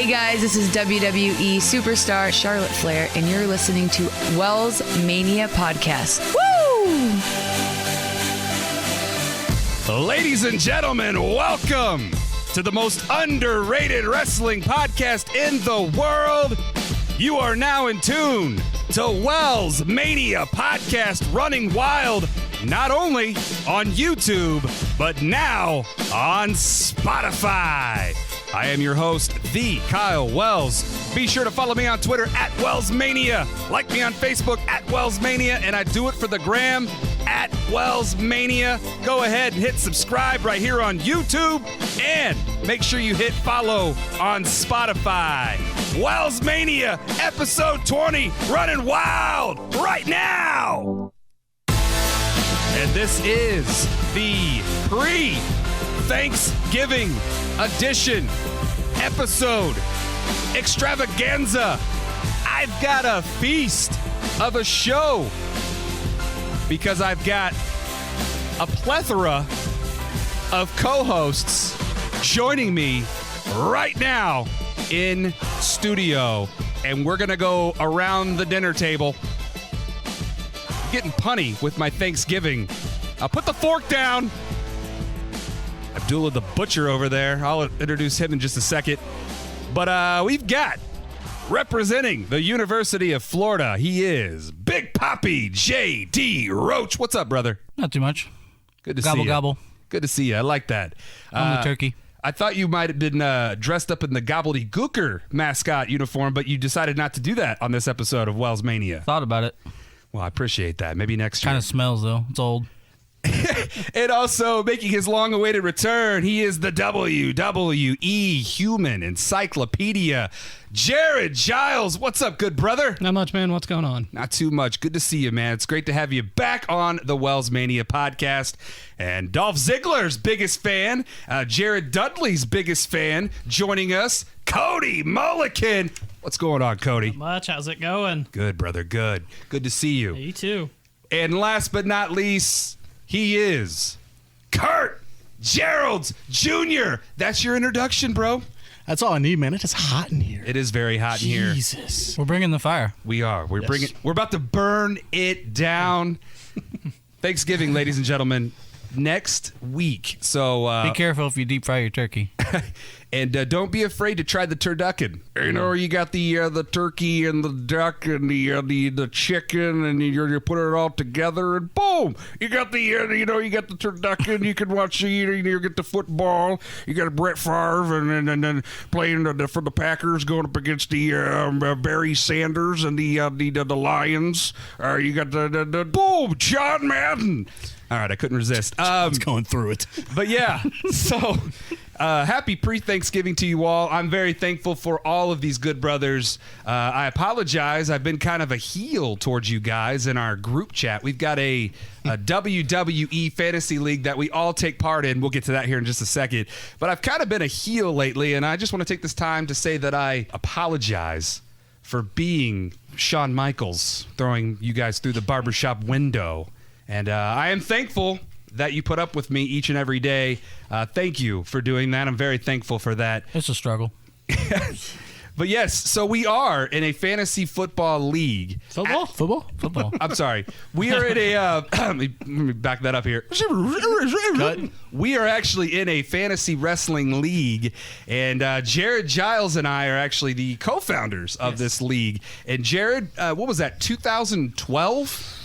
Hey guys, this is WWE superstar Charlotte Flair, and you're listening to WellsMania Podcast. Woo! Ladies and gentlemen, welcome to the most underrated wrestling podcast in the world. You are now in tune to WellsMania Podcast, running wild not only on YouTube, but now on Spotify. I am your host, the Kyle Wells. Be sure to follow me on Twitter at WellsMania. Like me on Facebook at WellsMania, and I do it for the gram at WellsMania. Go ahead and hit subscribe right here on YouTube, and make sure you hit follow on Spotify. WellsMania, episode 20, running wild right now. And this is the pre-Thanksgiving edition episode extravaganza. I've got a feast of a show because I've got a plethora of co-hosts joining me right now in studio, and we're gonna go around the dinner table. I'm getting punny with my Thanksgiving. I'll put the fork down. Abdullah the Butcher over there. I'll introduce him in just a second. But we've got, representing the University of Florida, he is Big Papi JD Roach. What's up, brother? Not too much. Good to see you. Gobble. Good to see you. I like that. I'm the turkey. I thought you might have been dressed up in the Gobbledygooker mascot uniform, but you decided not to do that on this episode of WellsMania. Thought about it. Well, I appreciate that. Maybe next year. Kind of smells, though. It's old. And also making his long-awaited return, he is the WWE Human Encyclopedia, Jared Giles. What's up, good brother? Not much, man. What's going on? Not too much. Good to see you, man. It's great to have you back on the WellsMania podcast. And Dolph Ziggler's biggest fan, Jared Dudley's biggest fan, joining us, Cody Mullikin. What's going on, Cody? Not much. How's it going? Good, brother. Good. Good to see you. You too. And last but not least, he is Kurt Gearlds Jr. That's your introduction, bro. That's all I need, man. It is hot in here. It is very hot in here. Jesus. We're bringing the fire. We are. We're about to burn it down. Thanksgiving, ladies and gentlemen, next week. So be careful if you deep fry your turkey. And don't be afraid to try the turducken. You know, you got the turkey and the duck and the chicken, and you put it all together, and boom, you got the you got the turducken. You can watch you get the football. You got Brett Favre and then playing for the Packers, going up against the Barry Sanders and the Lions. You got the boom, John Madden. All right, I couldn't resist. I was going through it. But yeah, so happy pre-Thanksgiving to you all. I'm very thankful for all of these good brothers. I apologize. I've been kind of a heel towards you guys in our group chat. We've got a WWE Fantasy League that we all take part in. We'll get to that here in just a second. But I've kind of been a heel lately, and I just want to take this time to say that I apologize for being Shawn Michaels, throwing you guys through the barbershop window. And I am thankful that you put up with me each and every day. Thank you for doing that. I'm very thankful for that. It's a struggle. But yes, so we are in a fantasy football league. Football? I'm sorry. We are in a... let me back that up here. Cut. We are actually in a fantasy wrestling league, and Jared Giles and I are actually the co-founders of this league. And Jared, what was that, 2012?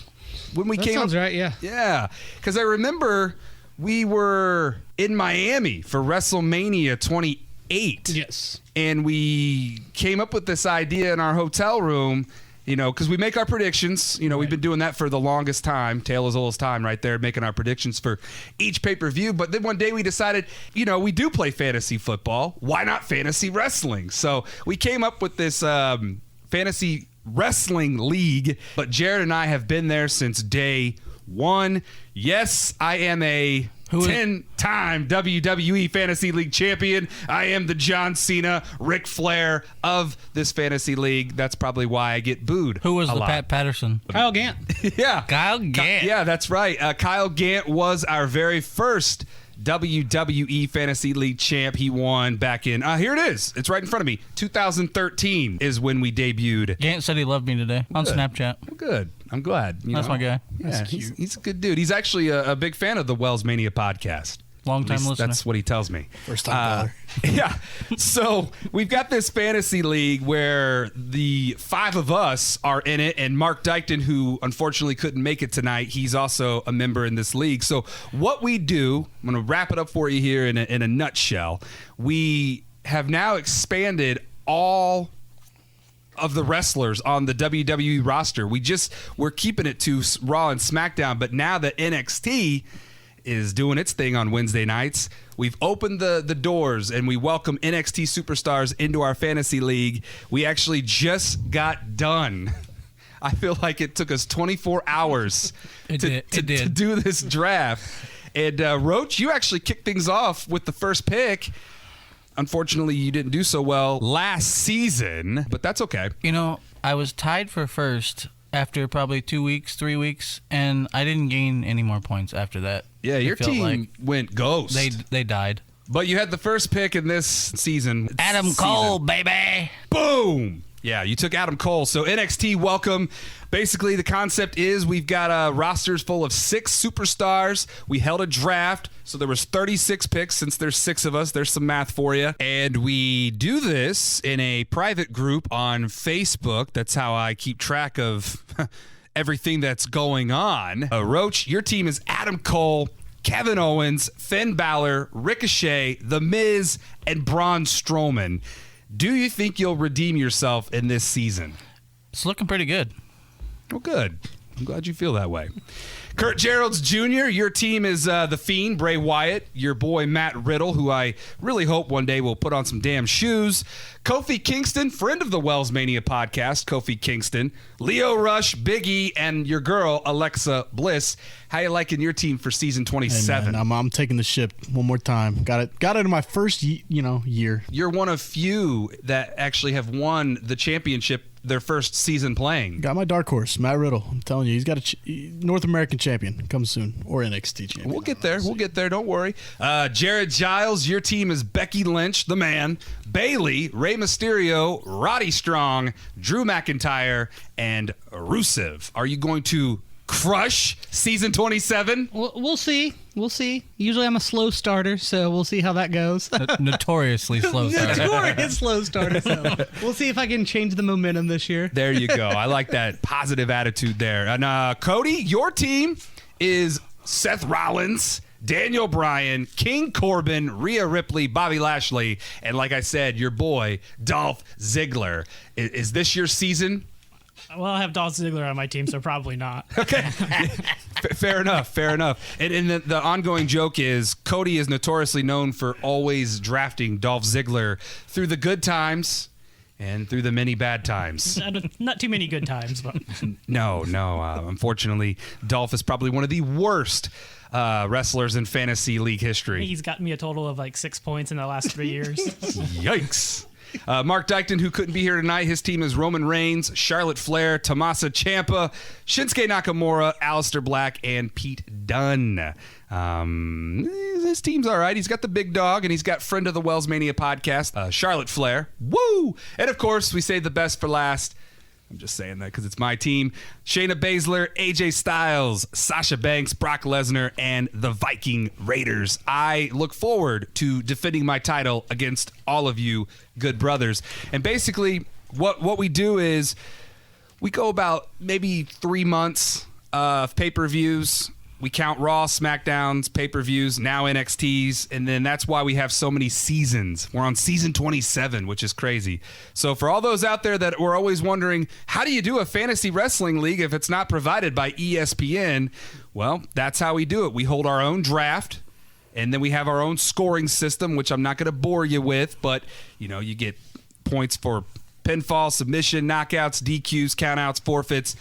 When we came sounds up, right, yeah. Yeah, because I remember we were in Miami for WrestleMania 28. Yes. And we came up with this idea in our hotel room, because we make our predictions. We've been doing that for the longest time. Tale as old as time right there, making our predictions for each pay-per-view. But then one day we decided, we do play fantasy football. Why not fantasy wrestling? So we came up with this fantasy wrestling league, but Jared and I have been there since day one. Yes, I am a 10-time WWE Fantasy League champion. I am the John Cena, Ric Flair of this fantasy league. That's probably why I get booed. Who was the Pat Patterson? Kyle Gant. Yeah. Kyle Gant. Yeah, that's right. Kyle Gant was our very first WWE Fantasy League champ. He won back in, here it is. It's right in front of me. 2013 is when we debuted. Gant said he loved me today on Snapchat. Well, good. I'm glad. That's my guy. Yeah, he's a good dude. He's actually a big fan of the WellsMania podcast. Long-time listener. That's what he tells me. First time caller. Yeah. So we've got this fantasy league where the 5 of us are in it, and Mark Dykton, who unfortunately couldn't make it tonight, he's also a member in this league. So what we do, I'm going to wrap it up for you here in a nutshell. We have now expanded all of the wrestlers on the WWE roster. We're keeping it to Raw and SmackDown, but now that NXT is doing its thing on Wednesday nights, we've opened the doors and we welcome NXT superstars into our fantasy league. We actually just got done. I feel like it took us 24 hours to do this draft. And Roach, you actually kicked things off with the first pick. Unfortunately, you didn't do so well last season, but that's okay. You know, I was tied for first after probably 2 weeks, 3 weeks, and I didn't gain any more points after that. Yeah, your team went ghost. They died. But you had the first pick in this season. Adam Cole, baby. Boom! Yeah, you took Adam Cole. So NXT, welcome. Basically, the concept is we've got rosters full of 6 superstars. We held a draft, so there was 36 picks. Since there's 6 of us, there's some math for you. And we do this in a private group on Facebook. That's how I keep track of everything that's going on. Roach, your team is Adam Cole, Kevin Owens, Finn Balor, Ricochet, The Miz, and Braun Strowman. Do you think you'll redeem yourself in this season? It's looking pretty good. Well, good. I'm glad you feel that way. Kurt Gearlds Jr., your team is The Fiend, Bray Wyatt, your boy Matt Riddle, who I really hope one day will put on some damn shoes, Kofi Kingston, friend of the WellsMania podcast, Kofi Kingston, Leo Rush, Big E, and your girl, Alexa Bliss. How you liking your team for season 27? Hey man, I'm taking the ship one more time. Got it in my first year. You're one of few that actually have won the championship their first season playing. Got my dark horse, Matt Riddle. I'm telling you, he's got a North American champion. Comes soon. Or NXT champion. We'll get there. We'll get there. Don't worry. Jared Giles, your team is Becky Lynch, the man, Bayley, Rey Mysterio, Roddy Strong, Drew McIntyre, and Rusev. Are you going to crush season 27? We'll see. We'll see. Usually I'm a slow starter, so we'll see how that goes. Notoriously slow starter. Notorious slow starter. So we'll see if I can change the momentum this year. There you go. I like that positive attitude there. And Cody, your team is Seth Rollins, Daniel Bryan, King Corbin, Rhea Ripley, Bobby Lashley, and like I said, your boy, Dolph Ziggler. Is this your season? Well, I have Dolph Ziggler on my team, so probably not. Okay. Fair enough. And the ongoing joke is Cody is notoriously known for always drafting Dolph Ziggler through the good times and through the many bad times. Not too many good times, but No. Unfortunately, Dolph is probably one of the worst wrestlers in fantasy league history. he's gotten me a total of like 6 points in the last 3 years. Yikes. Mark Dykton, who couldn't be here tonight, his team is Roman Reigns, Charlotte Flair, Tommaso Ciampa, Shinsuke Nakamura, Aleister Black, and Pete Dunne. His team's all right. He's got the big dog, and he's got friend of the WellsMania podcast, Charlotte Flair. Woo! And, of course, we saved the best for last. I'm just saying that because it's my team. Shayna Baszler, AJ Styles, Sasha Banks, Brock Lesnar, and the Viking Raiders. I look forward to defending my title against all of you good brothers. And basically, what we do is we go about maybe 3 months of pay-per-views. We count Raw, SmackDowns, pay-per-views, now NXTs, and then that's why we have so many seasons. We're on season 27, which is crazy. So for all those out there that were always wondering, how do you do a fantasy wrestling league if it's not provided by ESPN? Well, that's how we do it. We hold our own draft, and then we have our own scoring system, which I'm not going to bore you with, but you get points for pinfall, submission, knockouts, DQs, countouts, forfeits,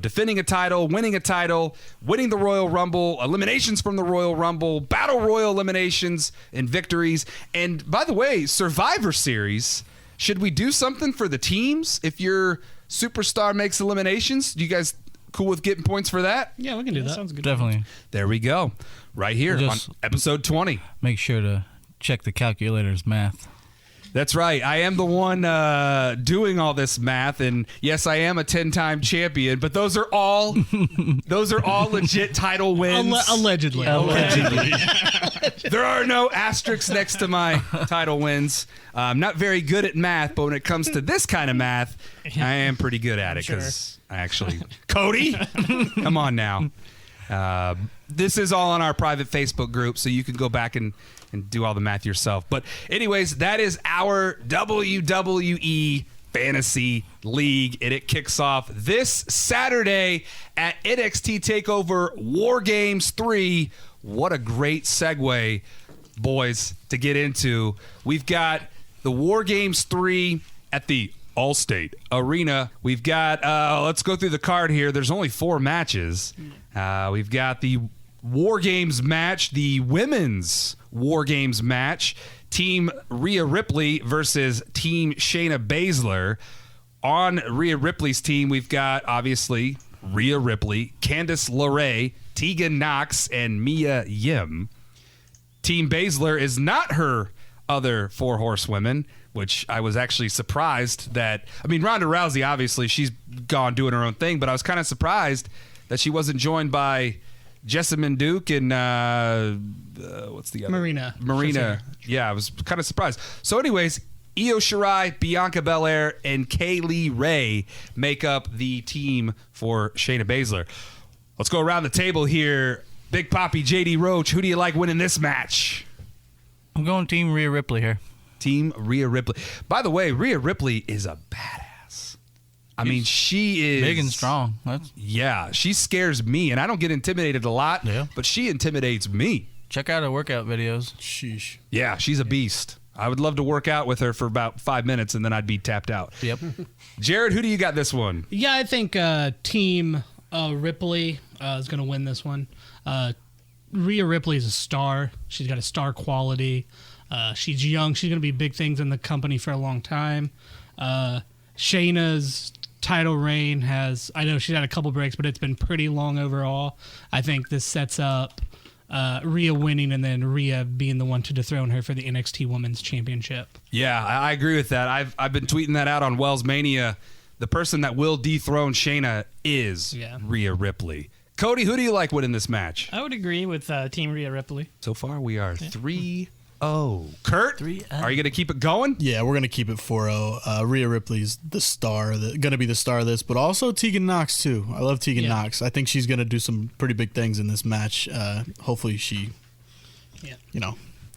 defending a title, winning the Royal Rumble, eliminations from the Royal Rumble, Battle Royal eliminations, and victories. And by the way, Survivor Series, should we do something for the teams if your superstar makes eliminations? Do you guys cool with getting points for that? Yeah, we can do that. Sounds good. Definitely. There we go. Right here Just- on episode 20. Make sure to check the calculator's math. That's right. I am the one doing all this math, and yes, I am a 10-time champion. But those are all legit title wins. Allegedly. There are no asterisks next to my title wins. I'm not very good at math, but when it comes to this kind of math, I am pretty good at it because I actually. Cody, come on now. This is all on our private Facebook group, so you can go back and do all the math yourself. But anyways, that is our WWE Fantasy League, and it kicks off this Saturday at NXT TakeOver War Games 3. What a great segue, boys, to get into. We've got the War Games 3 at the Allstate Arena. We've got, let's go through the card here. There's only 4 matches. We've got the War Games match, the women's War Games match, Team Rhea Ripley versus Team Shayna Baszler. On Rhea Ripley's team, we've got, obviously, Rhea Ripley, Candice LeRae, Tegan Knox, and Mia Yim. Team Baszler is not her other 4 horsewomen, which I was actually surprised that, I mean, Ronda Rousey, obviously, she's gone doing her own thing, but I was kind of surprised that she wasn't joined by Jessamine Duke and what's the other? Marina. Yeah, I was kind of surprised. So anyways, Io Shirai, Bianca Belair, and Kaylee Ray make up the team for Shayna Baszler. Let's go around the table here. Big Papi, JD Roach, who do you like winning this match? I'm going Team Rhea Ripley here. Team Rhea Ripley. By the way, Rhea Ripley is a badass. I mean, she is big and strong. Yeah, she scares me, and I don't get intimidated a lot, Yeah. but she intimidates me. Check out her workout videos. Sheesh. Yeah, she's a beast. I would love to work out with her for about 5 minutes, and then I'd be tapped out. Yep. Jared, who do you got this one? Yeah, I think Team Ripley is going to win this one. Rhea Ripley is a star. She's got a star quality. She's young. She's going to be big things in the company for a long time. Shayna's title reign I know she's had a couple breaks, but it's been pretty long overall. I think this sets up Rhea winning and then Rhea being the one to dethrone her for the NXT Women's Championship. Yeah, I agree with that. I've been tweeting that out on WellsMania. The person that will dethrone Shayna is Rhea Ripley. Cody, who do you like winning this match? I would agree with Team Rhea Ripley. So far, we are 3-0. Kurt, 3-0. Are you going to keep it going? Yeah, we're going to keep it 4-0. Rhea Ripley's the star, going to be the star of this, but also Tegan Knox, too. I love Tegan Knox. I think she's going to do some pretty big things in this match. Hopefully she,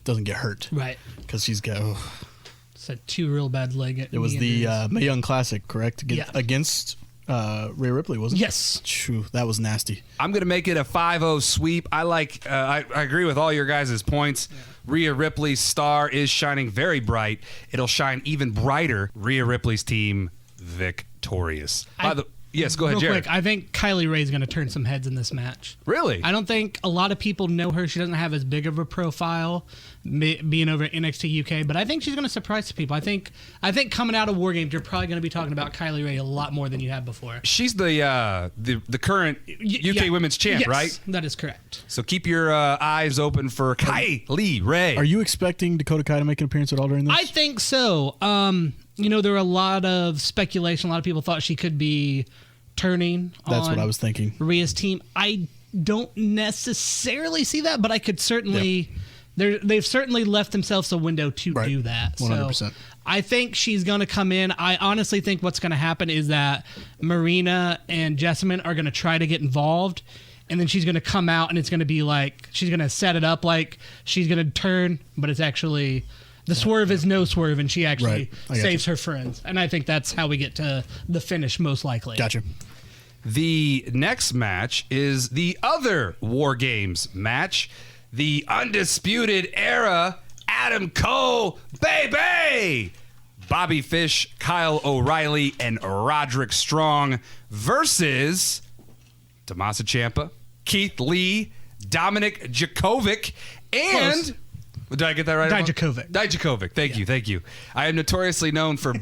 doesn't get hurt. Right. Because she's got... Said 2 real bad leg. It was the Mae Young Classic, correct? Against Rhea Ripley, wasn't it? Yes. True. That was nasty. I'm going to make it a 5-0 sweep. I like. I agree with all your guys' points. Yeah. Rhea Ripley's star is shining very bright. It'll shine even brighter. Rhea Ripley's team victorious. Yes, go ahead, real Jared. Quick, I think Kylie Rae's going to turn some heads in this match. Really? I don't think a lot of people know her. She doesn't have as big of a profile being over at NXT UK, but I think she's going to surprise some people. I think coming out of War Games, you're probably going to be talking about Kylie Rae a lot more than you have before. She's the current UK Women's Champ, right? That is correct. So keep your eyes open for Kylie Rae. Are you expecting Dakota Kai to make an appearance at all during this? I think so. There were a lot of speculation. A lot of people thought she could be turning That's on what I was thinking. Rhea's team. I don't necessarily see that, but I could certainly... They've certainly left themselves a window to do that. 100%. So I think she's going to come in. I honestly think what's going to happen is that Marina and Jessamine are going to try to get involved, and then she's going to come out, and it's going to be like she's going to set it up like she's going to turn, but it's actually... The swerve is no swerve, and she actually saves her friends. And I think that's how we get to the finish, most likely. Gotcha. The next match is the other War Games match. The Undisputed Era, Adam Cole, baby! Bobby Fish, Kyle O'Reilly, and Roderick Strong versus Tommaso Ciampa, Keith Lee, Dominic Djokovic, and Did I get that right? Dijakovic. Dijakovic. Thank you. I am notoriously known for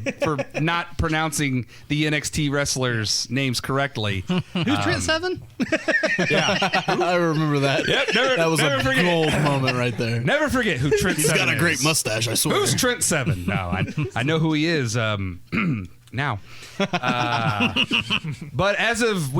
not pronouncing the NXT wrestlers' names correctly. Who's Trent Seven? Yeah. I remember that. Yep, that was a forget. gold moment right there. Never forget who Trent He's Seven got a is. great mustache, I swear. Who's Trent Seven? No, I know who he is now. But as of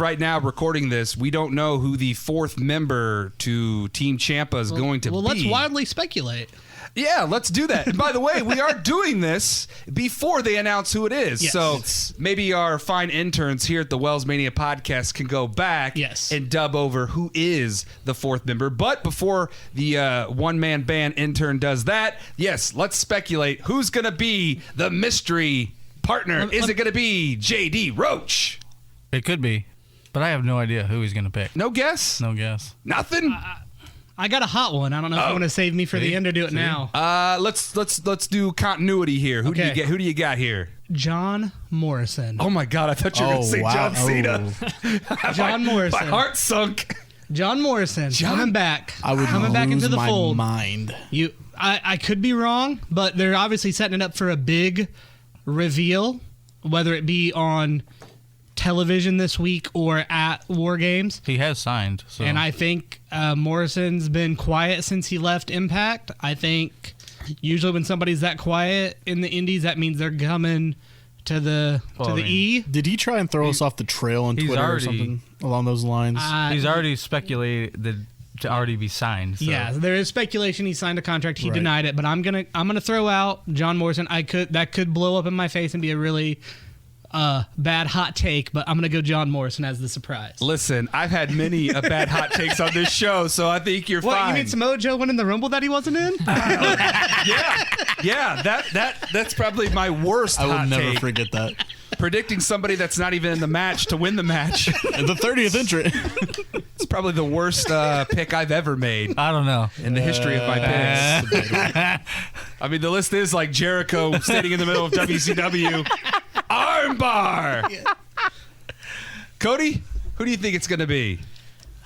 right now recording this, we don't know who the fourth member to Team Ciampa is going to be. Well, let's wildly speculate. Yeah, let's do that. And by the way, we are doing this before they announce who it is. Yes. So maybe our fine interns here at the WellsMania podcast can go back and dub over who is the fourth member. But before the one-man band intern does that, yes, let's speculate who's going to be the mystery partner. Is it going to be JD Roach? It could be, but I have no idea who he's going to pick. No guess? No guess. Nothing? I got a hot one. I don't know if you want to save me for the end or do it now. Let's do continuity here. Who do you get? Who do you got here? John Morrison. Oh my God! I thought you were going to say John Cena. John Morrison. My heart sunk. John Morrison coming back. I would coming back into the my fold. mind. I could be wrong, but they're obviously setting it up for a big reveal, whether it be on television this week or at War Games. He has signed. So. And I think Morrison's been quiet since he left Impact. I think usually when somebody's that quiet in the Indies, that means they're coming to the E. Did he try and throw us off the trail on Twitter or something along those lines? He's already speculated to already be signed. So. Yeah, there is speculation he signed a contract. He denied it, but I'm gonna throw out John Morrison. That could blow up in my face and be a really bad hot take, but I'm gonna go John Morrison as the surprise. Listen, I've had many bad hot takes on this show, so I think you're fine. You mean Samoa Joe winning the Rumble that he wasn't in? Yeah. That's probably my worst. I will hot never take. forget that. Predicting somebody that's not even in the match to win the match. And the 30th entrant. It's probably the worst pick I've ever made I don't know. in the history of my picks. I mean, the list is like Jericho standing in the middle of WCW. Armbar. Yeah. Cody, who do you think it's going to be?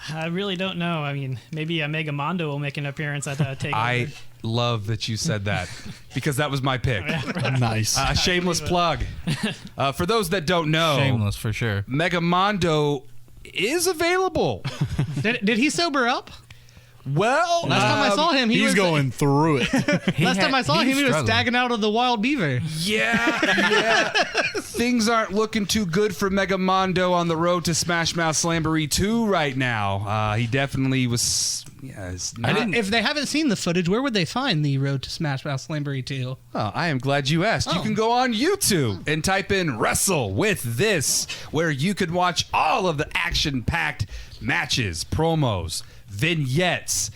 I really don't know. I mean, maybe Mega Mondo will make an appearance at TakeOver. I love that you said that because that was my pick. Nice. A shameless plug. For those that don't know, Shameless for sure. Mega Mondo is available. Did he sober up? Well, Last time I saw him, He's was going through it. Last time I saw him, he was stagging out of the Wild Beaver. Yeah. Things aren't looking too good for Mega Mondo on the road to Smash Mouth Slamboree 2 right now. He definitely was. Yeah, If they haven't seen the footage, where would they find the Road to Smash Mouth Slamboree 2? Oh, I am glad you asked. You can go on YouTube and type in Wrestle with This, where you could watch all of the action-packed matches, promos, vignettes,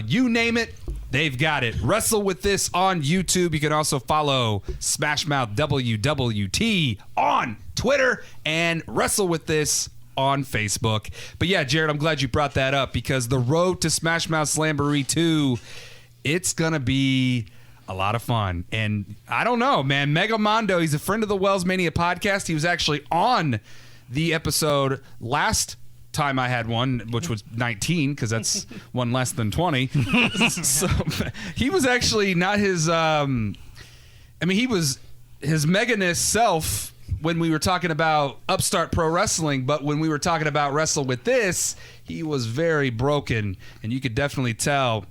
you name it, they've got it. Wrestle with This on YouTube. You can also follow Smash Mouth WWT on Twitter and Wrestle with This on Facebook. But yeah, Jared, I'm glad you brought that up because the road to Smash Mouth Slamboree 2, it's going to be a lot of fun. And I don't know, man, Mega Mondo, he's a friend of the WellsMania podcast. He was actually on the episode last time I had one, which was 19 because that's one less than 20. So he was actually not his he was his meganess self when we were talking about Upstart Pro Wrestling, but when we were talking about Wrestle with This, he was very broken, and you could definitely tell,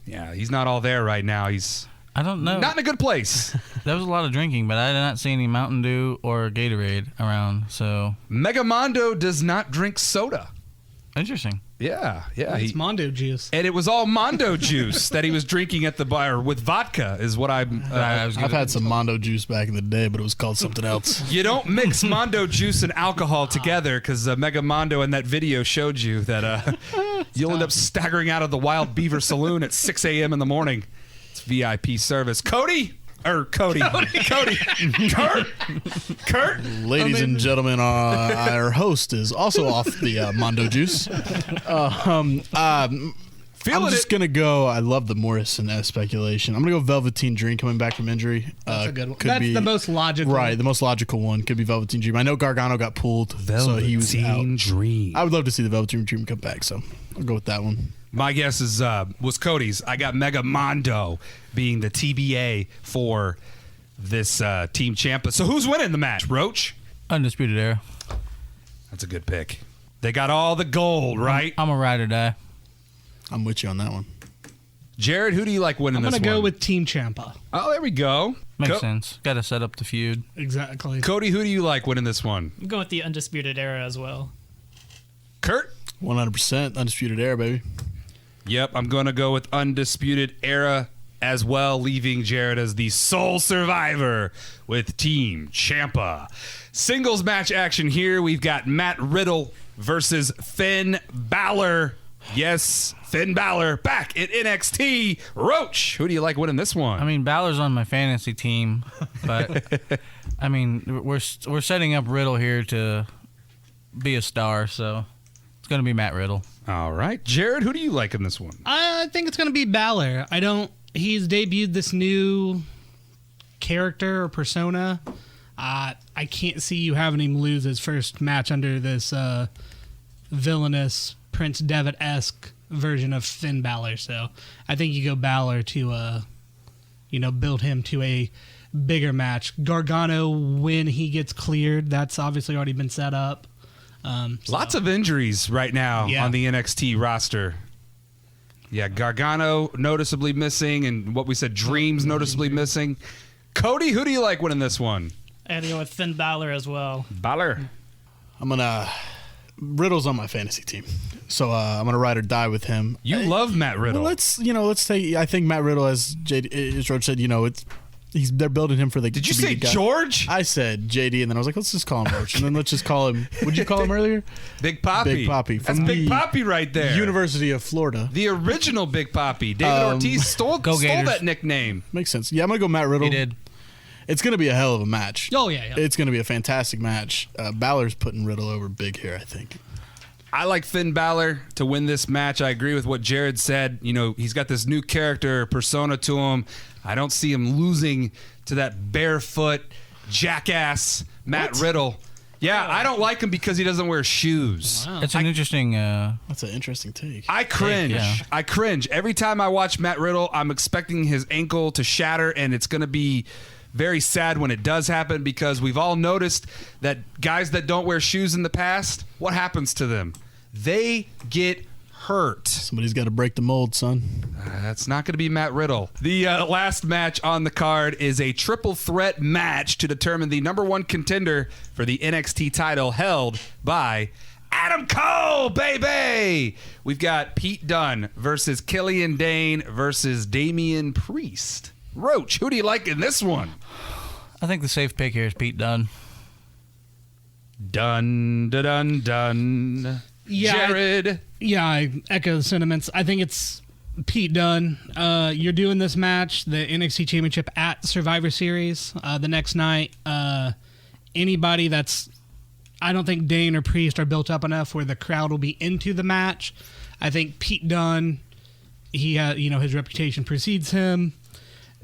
yeah, he's not all there right now. He's I don't know. not in a good place. There was a lot of drinking, but I did not see any Mountain Dew or Gatorade around, so... Mega Mondo does not drink soda. Interesting. Yeah. It's Mondo juice. And it was all Mondo juice that he was drinking at the bar with vodka is what I've had some Mondo juice back in the day, but it was called something else. You don't mix Mondo juice and alcohol together because Mega Mondo in that video showed you that you'll end up staggering out of the Wild Beaver Saloon at 6 a.m. in the morning. It's VIP service. Cody. Kurt. Ladies and gentlemen, our host is also off the Mondo juice. I'm just going to go, I love the Morrison speculation. I'm going to go Velveteen Dream coming back from injury. That's a good one. That's the most logical. Right, the most logical one could be Velveteen Dream. I know Gargano got pulled, so he was out. Dream. I would love to see the Velveteen Dream come back, so I'll go with that one. My guess is was Cody's. I got Mega Mondo being the TBA for this Team Ciampa. So who's winning the match, Roach? Undisputed Era. That's a good pick. They got all the gold, right? I'm a ride or die. I'm with you on that one. Jared, who do you like winning this one? I'm going to go with Team Ciampa. Oh, there we go. Makes sense. Got to set up the feud. Exactly. Cody, who do you like winning this one? I'm going with the Undisputed Era as well. Kurt? 100% Undisputed Era, baby. Yep, I'm going to go with Undisputed Era as well, leaving Jared as the sole survivor with Team Ciampa. Singles match action here. We've got Matt Riddle versus Finn Balor. Yes, Finn Balor back at NXT. Roach, who do you like winning this one? I mean, Balor's on my fantasy team, but I mean, we're setting up Riddle here to be a star, so it's going to be Matt Riddle. All right. Jared, who do you like in this one? I think it's going to be Balor. He's debuted this new character or persona. I can't see you having him lose his first match under this villainous Prince Devitt-esque version of Finn Balor. So I think you go Balor to, build him to a bigger match. Gargano, when he gets cleared, that's obviously already been set up. Lots of injuries right now on the NXT roster. Yeah, Gargano noticeably missing, and what we said, Dreams noticeably missing. Cody, who do you like winning this one? I had to go with Finn Balor as well. Balor. Riddle's on my fantasy team, so I'm gonna ride or die with him. You love Matt Riddle. Well, let's take. I think Matt Riddle, as George said, they're building him for the. Did you say George? I said JD, and then I was like, let's just call him Roach, and then let's just call him. What'd you call him earlier? Big Papi. Big Papi. That's Big Papi right there. University of Florida. The original Big Papi. David Ortiz stole that nickname. Makes sense. Yeah, I'm gonna go Matt Riddle. He did. It's going to be a hell of a match. Oh, yeah. It's going to be a fantastic match. Balor's putting Riddle over big here, I think. I like Finn Balor to win this match. I agree with what Jared said. He's got this new character persona to him. I don't see him losing to that barefoot jackass Matt Riddle. Yeah, I don't like him because he doesn't wear shoes. Wow. It's an interesting... That's an interesting take. I cringe. Yeah. I cringe. Every time I watch Matt Riddle, I'm expecting his ankle to shatter, and it's going to be very sad when it does happen, because we've all noticed that guys that don't wear shoes in the past, what happens to them? They get hurt. Somebody's got to break the mold, son. That's not going to be Matt Riddle. The last match on the card is a triple threat match to determine the number one contender for the NXT title, held by Adam Cole, baby! We've got Pete Dunne versus Killian Dane versus Damian Priest. Roach, who do you like in this one? I think the safe pick here is Pete Dunne. Dun. Yeah, Jared. I echo the sentiments. I think it's Pete Dunne. You're doing this match, the NXT Championship, at Survivor Series the next night. Anybody that's... I don't think Dane or Priest are built up enough where the crowd will be into the match. I think Pete Dunne, his reputation precedes him.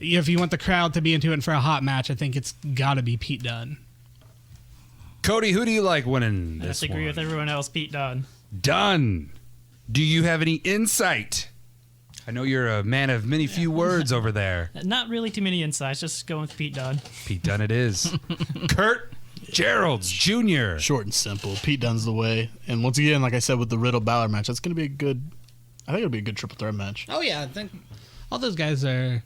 If you want the crowd to be into it for a hot match, I think it's got to be Pete Dunne. Cody, who do you like winning I this have to agree one? with everyone else. Pete Dunne. Dunne. Do you have any insight? I know you're a man of many few words over there. Not really too many insights. Just going with Pete Dunne. Pete Dunne it is. Kurt Gearlds Jr. Short and simple. Pete Dunne's the way. And once again, like I said, with the Riddle Balor match, that's going to be I think it'll be a good triple threat match. Oh, yeah. I think all those guys are...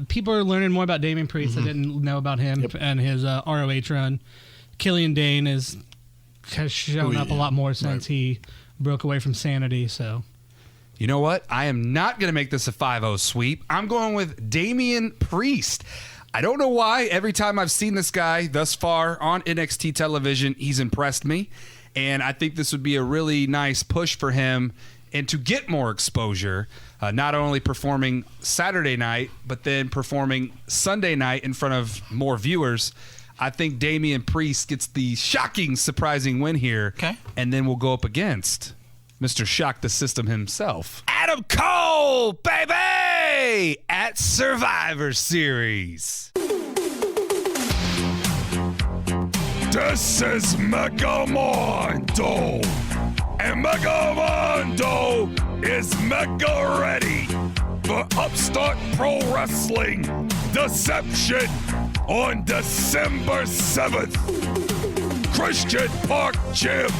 people are learning more about Damian Priest that didn't know about him and his ROH run. Killian Dane has shown up a lot more since he broke away from Sanity. So, you know what? I am not going to make this a 5-0 sweep. I'm going with Damian Priest. I don't know why. Every time I've seen this guy thus far on NXT television, he's impressed me. And I think this would be a really nice push for him and to get more exposure. Not only performing Saturday night, but then performing Sunday night in front of more viewers. I think Damian Priest gets the shocking, surprising win here. Okay. And then we'll go up against Mr. Shock the System himself, Adam Cole, baby! At Survivor Series. This is Mega Mondo. and Mega Mondo is mega ready for Upstart Pro Wrestling Deception on December 7th. Christian Park Gym,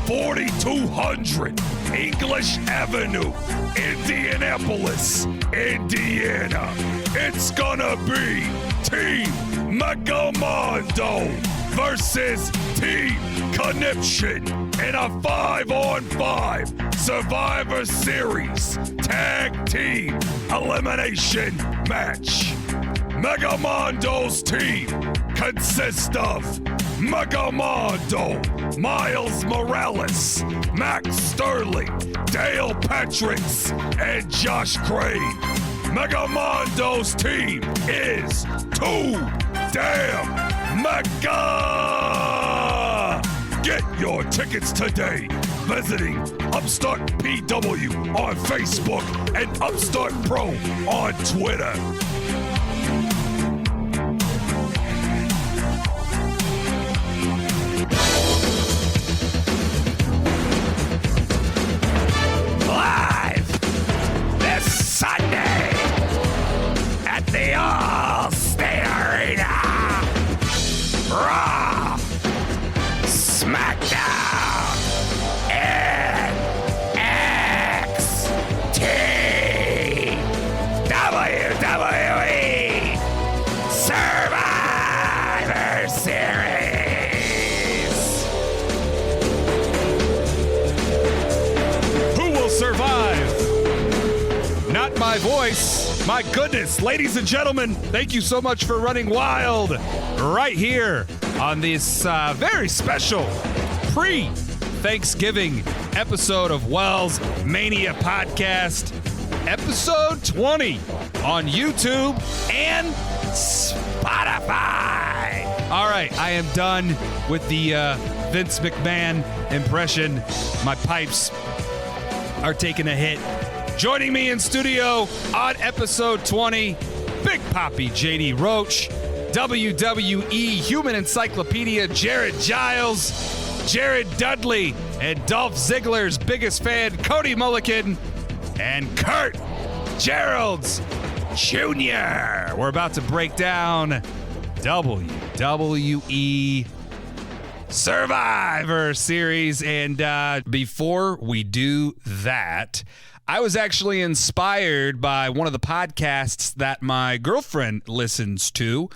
4200 English Avenue, Indianapolis, Indiana. It's gonna be Team Mega Mondo versus Team Conniption in a 5-on-5 Survivor Series Tag Team Elimination Match. Mega Mondo's team consists of Mega Mondo, Miles Morales, Max Sterling, Dale Patricks, and Josh Crane. Mega Mondo's team is too damn mega! Get your tickets today visiting Upstart PW on Facebook and Upstart Pro on Twitter. Live this Sunday at the All-State Arena. Raw, SmackDown, NXT, WWE Survivor Series. Who will survive? Not my voice. My goodness, ladies and gentlemen, thank you so much for running wild right here on this very special pre-Thanksgiving episode of WellsMania Podcast, episode 20 on YouTube and Spotify. All right, I am done with the Vince McMahon impression. My pipes are taking a hit. Joining me in studio on episode 20, Big Papi JD Roach, WWE Human Encyclopedia Jared Giles, Jared Dudley, and Dolph Ziggler's biggest fan, Cody Mullikin, and Kurt Gearlds Jr. We're about to break down WWE Survivor Series, and before we do that, I was actually inspired by one of the podcasts that my girlfriend listens to,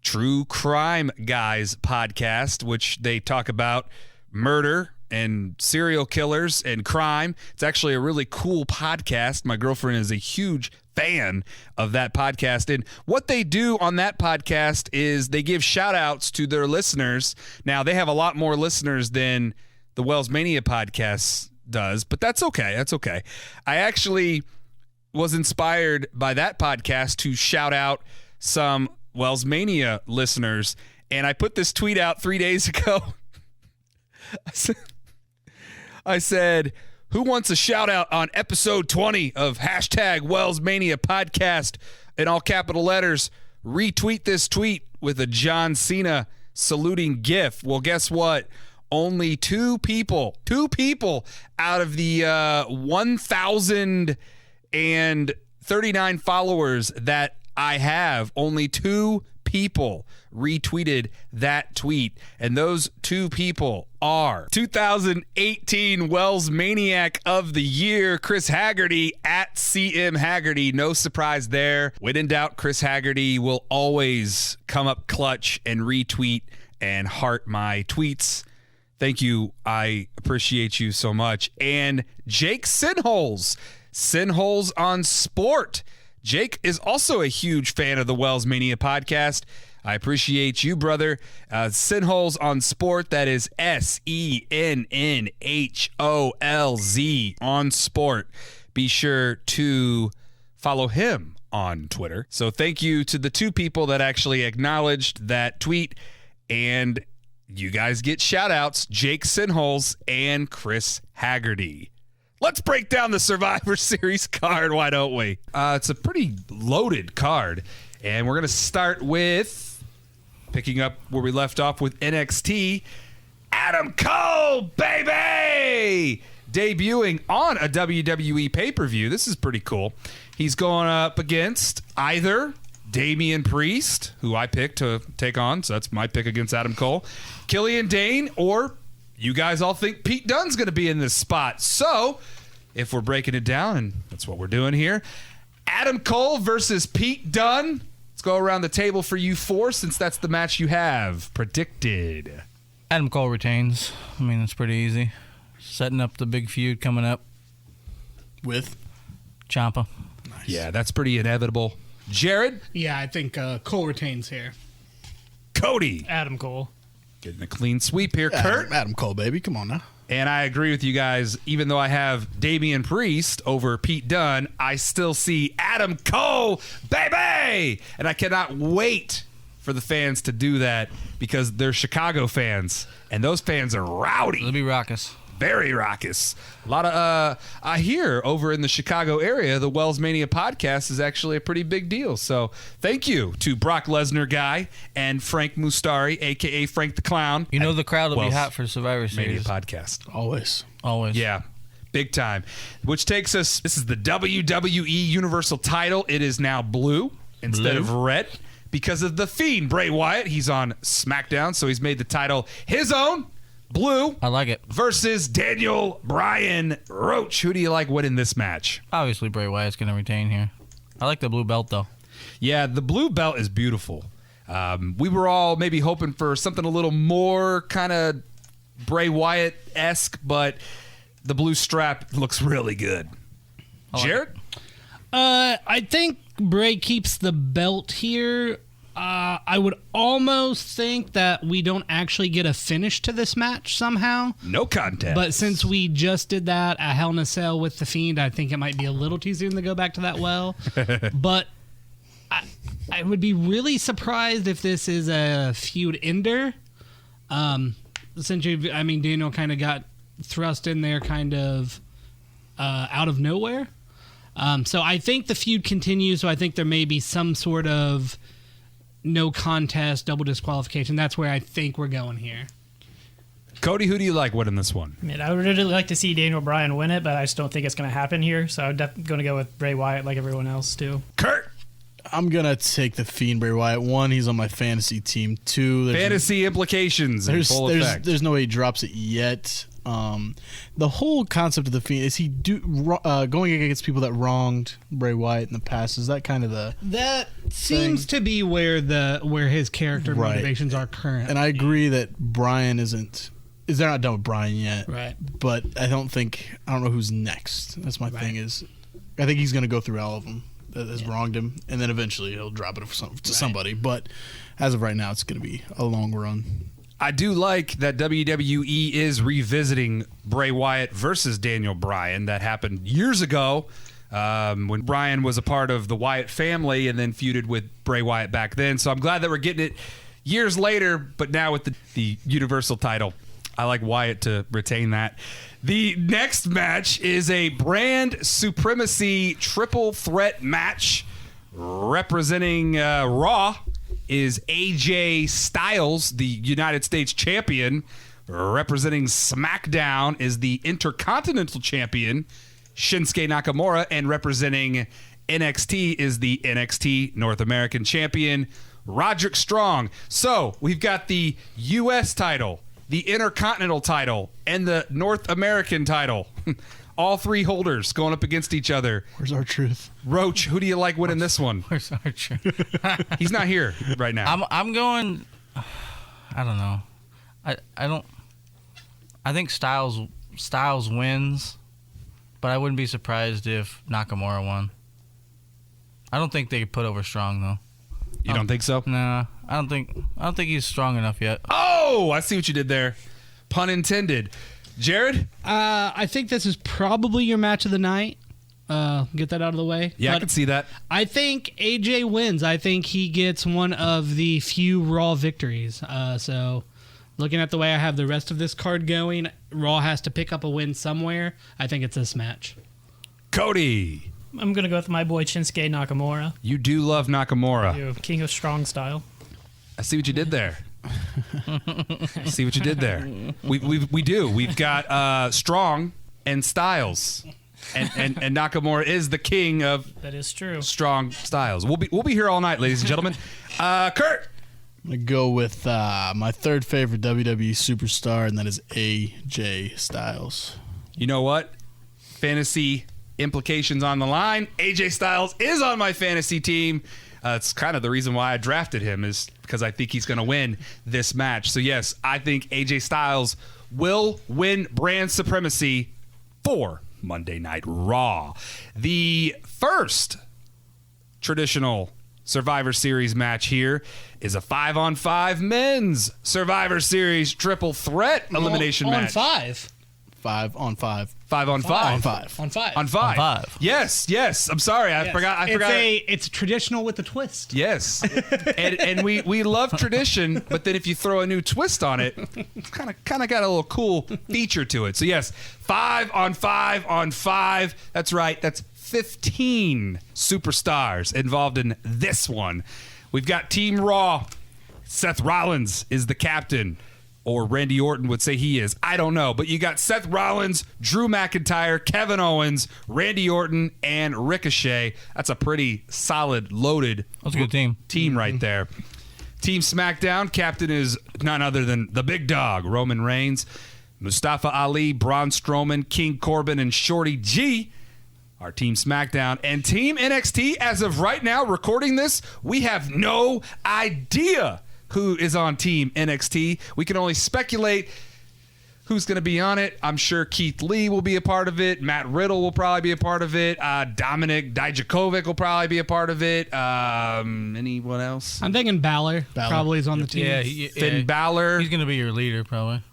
True Crime Guys podcast, which they talk about murder and serial killers and crime. It's actually a really cool podcast. My girlfriend is a huge fan of that podcast. And what they do on that podcast is they give shout outs to their listeners. Now, they have a lot more listeners than the WellsMania podcast does, but that's okay. That's okay. I actually was inspired by that podcast to shout out some WellsMania listeners, and I put this tweet out 3 days ago. I said, who wants a shout out on episode 20 of hashtag WellsMania Podcast in all capital letters? Retweet this tweet with a John Cena saluting gif. Well, guess what? Only two people out of the 1,039 followers that I have, only two people retweeted that tweet. And those two people are 2018 Wells Maniac of the Year, Chris Haggerty at CM Haggerty. No surprise there. When in doubt, Chris Haggerty will always come up clutch and retweet and heart my tweets. Thank you. I appreciate you so much. And Jake Sinholes on Sport. Jake is also a huge fan of the WellsMania podcast. I appreciate you, brother. Sinholes on Sport. That is SENNHOLZ on Sport. Be sure to follow him on Twitter. So thank you to the two people that actually acknowledged that tweet, and you guys get shout outs, Jake Sinholes and Chris Haggerty. Let's break down the Survivor Series card, why don't we? It's a pretty loaded card, and we're going to start with picking up where we left off with NXT. Adam Cole, baby! Debuting on a WWE pay-per-view. This is pretty cool. He's going up against either Damian Priest, who I picked to take on, so that's my pick against Adam Cole, Killian Dane, or you guys all think Pete Dunne's going to be in this spot. So, if we're breaking it down, and that's what we're doing here, Adam Cole versus Pete Dunne. Let's go around the table for you four, since that's the match you have predicted. Adam Cole retains. I mean, it's pretty easy. Setting up the big feud coming up With? Ciampa. Nice. Yeah, that's pretty inevitable. Jared? Yeah, I think Cole retains here. Cody? Adam Cole. Getting a clean sweep here. Kurt? Adam Cole, baby. Come on now. And I agree with you guys. Even though I have Damian Priest over Pete Dunne, I still see Adam Cole, baby! And I cannot wait for the fans to do that because they're Chicago fans, and those fans are rowdy. It'll be raucous. Very raucous. A lot of, I hear over in the Chicago area, the WellsMania podcast is actually a pretty big deal. So thank you to Brock Lesnar guy and Frank Mustari, a.k.a. Frank the Clown. You know the crowd will be Wells hot for Survivor Mania Series. podcast. Always. Always. Yeah, big time. Which takes us, this is the WWE Universal title. It is now blue instead of red because of the Fiend, Bray Wyatt. He's on SmackDown, so he's made the title his own. Blue. I like it. Versus Daniel Bryan Roach. Who do you like winning this match? Obviously, Bray Wyatt's going to retain here. I like the blue belt, though. Yeah, the blue belt is beautiful. We were all maybe hoping for something a little more kind of Bray Wyatt-esque, but the blue strap looks really good. Jared? I think Bray keeps the belt here. I would almost think that we don't actually get a finish to this match somehow. No contest. But since we just did that at Hell in a Cell with The Fiend, I think it might be a little too soon to go back to that well. But I would be really surprised if this is a feud ender. Since Daniel kind of got thrust in there kind of out of nowhere. So I think the feud continues. So I think there may be some sort of no contest, double disqualification. That's where I think we're going here. Cody, who do you like winning this one? I mean, I would really like to see Daniel Bryan win it, but I just don't think it's going to happen here. So I'm going to go with Bray Wyatt like everyone else, too. Kurt? I'm going to take the Fiend, Bray Wyatt. One, he's on my fantasy team. Two, Fantasy implications in full effect. There's no way he drops it yet. The whole concept of the Fiend, is he going against people that wronged Bray Wyatt in the past? Is that kind of the That seems to be where his character motivations are currently. And I agree that Bryan isn't. They're not done with Bryan yet. Right. But I don't know who's next. That's my thing is, I think he's going to go through all of them that has wronged him, and then eventually he'll drop it to somebody. But as of right now, it's going to be a long run. I do like that WWE is revisiting Bray Wyatt versus Daniel Bryan. That happened years ago when Bryan was a part of the Wyatt family and then feuded with Bray Wyatt back then. So I'm glad that we're getting it years later, but now with the Universal title. I like Wyatt to retain that. The next match is a brand supremacy triple threat match representing Raw. Is AJ Styles, the United States champion. Representing SmackDown is the Intercontinental champion, Shinsuke Nakamura. And representing NXT is the NXT North American champion, Roderick Strong. So we've got the U.S. title, the Intercontinental title, and the North American title. All three holders going up against each other. Where's our truth? Roach, who do you like winning this one? Where's Archer? He's not here right now. I'm going. I don't know. I think Styles wins, but I wouldn't be surprised if Nakamura won. I don't think they could put over Strong though. You don't think so? Nah, I don't think he's strong enough yet. Oh, I see what you did there. Pun intended. Jared? I think this is probably your match of the night. Get that out of the way. Yeah, I can see that. I think AJ wins. I think he gets one of the few Raw victories. So looking at the way I have the rest of this card going, Raw has to pick up a win somewhere. I think it's this match. Cody. I'm going to go with my boy Shinsuke Nakamura. You do love Nakamura. King of Strong style. I see what you did there. See what you did there. We do. We've got Strong and Styles. And Nakamura is the king of That is true. strong styles. We'll be here all night, ladies and gentlemen. Kurt. I'm going to go with my third favorite WWE superstar, and that is AJ Styles. You know what? Fantasy implications on the line. AJ Styles is on my fantasy team. It's kind of the reason why I drafted him, is because I think he's going to win this match. So, yes, I think AJ Styles will win brand supremacy for Monday Night Raw. The first traditional Survivor Series match here is a 5-on-5 men's Survivor Series triple threat elimination match. On 5. 5-on-5. 5-on-5. On 5. On 5. On 5. On 5. Yes. I'm sorry. I forgot. It's traditional with a twist. Yes. and we love tradition, but then if you throw a new twist on it, it's kind of got a little cool feature to it. So yes, 5-on-5. That's right. That's 15 superstars involved in this one. We've got Team Raw. Seth Rollins is the captain, or Randy Orton would say he is. I don't know. But you got Seth Rollins, Drew McIntyre, Kevin Owens, Randy Orton, and Ricochet. That's a pretty solid, loaded That's a good team right there. Team SmackDown, captain is none other than the big dog, Roman Reigns, Mustafa Ali, Braun Strowman, King Corbin, and Shorty G. Our Team SmackDown. And Team NXT, as of right now, recording this, we have no idea who is on Team NXT. We can only speculate who's going to be on it. I'm sure Keith Lee will be a part of it. Matt Riddle will probably be a part of it. Dominic Dijakovic will probably be a part of it. Anyone else? I'm thinking Balor probably is on the team. Yeah, Finn Balor. He's going to be your leader, probably.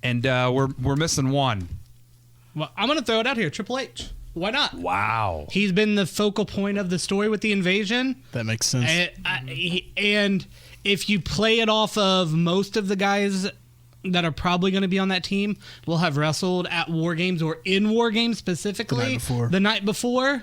And we're missing one. Well, I'm going to throw it out here. Triple H. Why not? Wow. He's been the focal point of the story with the invasion. That makes sense. And if you play it off of most of the guys that are probably going to be on that team will have wrestled at War Games or in War Games specifically the night before,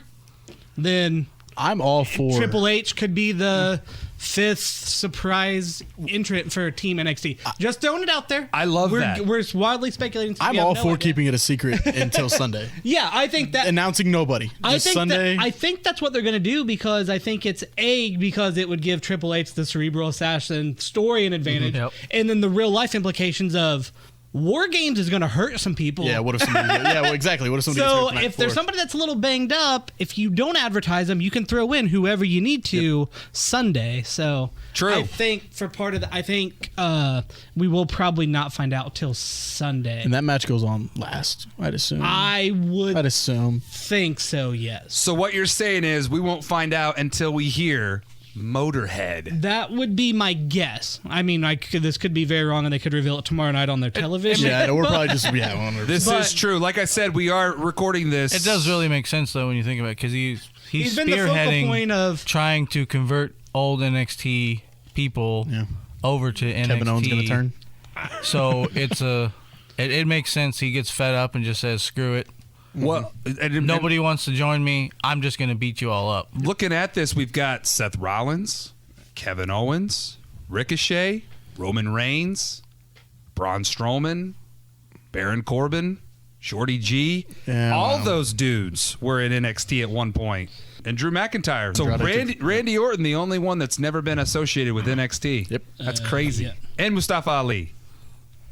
then I'm all for Triple H could be the fifth surprise entrant for Team NXT. Just throwing it out there. I love that. We're wildly speculating. I'm all for keeping it a secret until Sunday. Yeah, I think that announcing nobody. I think Sunday. I think that's what they're going to do, because I think it's because it would give Triple H the cerebral assassin story and advantage, and then the real life implications of War Games is going to hurt some people. Yeah, what if somebody? Yeah, well, exactly. What if somebody? So if there's somebody that's a little banged up, if you don't advertise them, you can throw in whoever you need to Sunday. So true. I think for part of I think we will probably not find out till Sunday. And that match goes on last, I'd assume. I'd assume. Think so. Yes. So what you're saying is we won't find out until we hear Motorhead. That would be my guess. I mean, this could be very wrong, and they could reveal it tomorrow night on their television. Yeah, we're probably just This is true. Like I said, we are recording this. It does really make sense though when you think about it, because he's been the focal point of trying to convert old NXT people over to NXT. Kevin Owens gonna turn. So it makes sense. He gets fed up and just says, "Screw it." Well, nobody wants to join me. I'm just going to beat you all up. Looking at this, we've got Seth Rollins, Kevin Owens, Ricochet, Roman Reigns, Braun Strowman, Baron Corbin, Shorty G. Yeah, all those dudes were in NXT at one point. And Drew McIntyre. So Randy Orton, the only one that's never been associated with NXT. Yep. That's crazy. Yeah. And Mustafa Ali.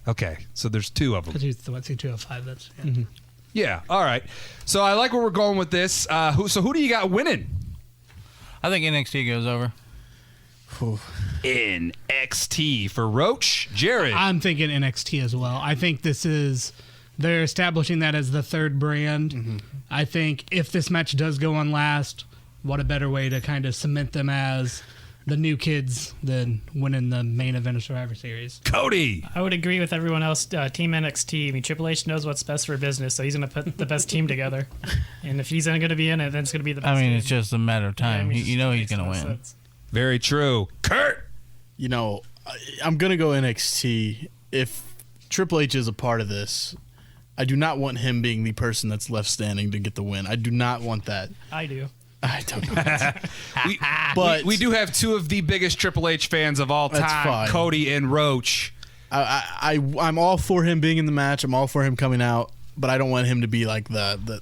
Okay, so there's two of them. Because he's the 205. That's Yeah, all right. So I like where we're going with this. Who do you got winning? I think NXT goes over. NXT for Roach, Jared. I'm thinking NXT as well. I think they're establishing that as the third brand. Mm-hmm. I think if this match does go on last, what a better way to kind of cement them as the new kids than winning the main event of Survivor Series. Cody. I would agree with everyone else. Team NXT. I mean, Triple H knows what's best for business, so he's going to put the best team together. And if he's going to be in it, then it's going to be the best. I mean, team. it's just a matter of time. He's going to win. Sense. Very true. Kurt. I'm going to go NXT. If Triple H is a part of this, I do not want him being the person that's left standing to get the win. I do not want that. I do. I don't know. But we do have two of the biggest Triple H fans of all That's time, fine. Cody and Roach. I'm all for him being in the match. I'm all for him coming out. But I don't want him to be like the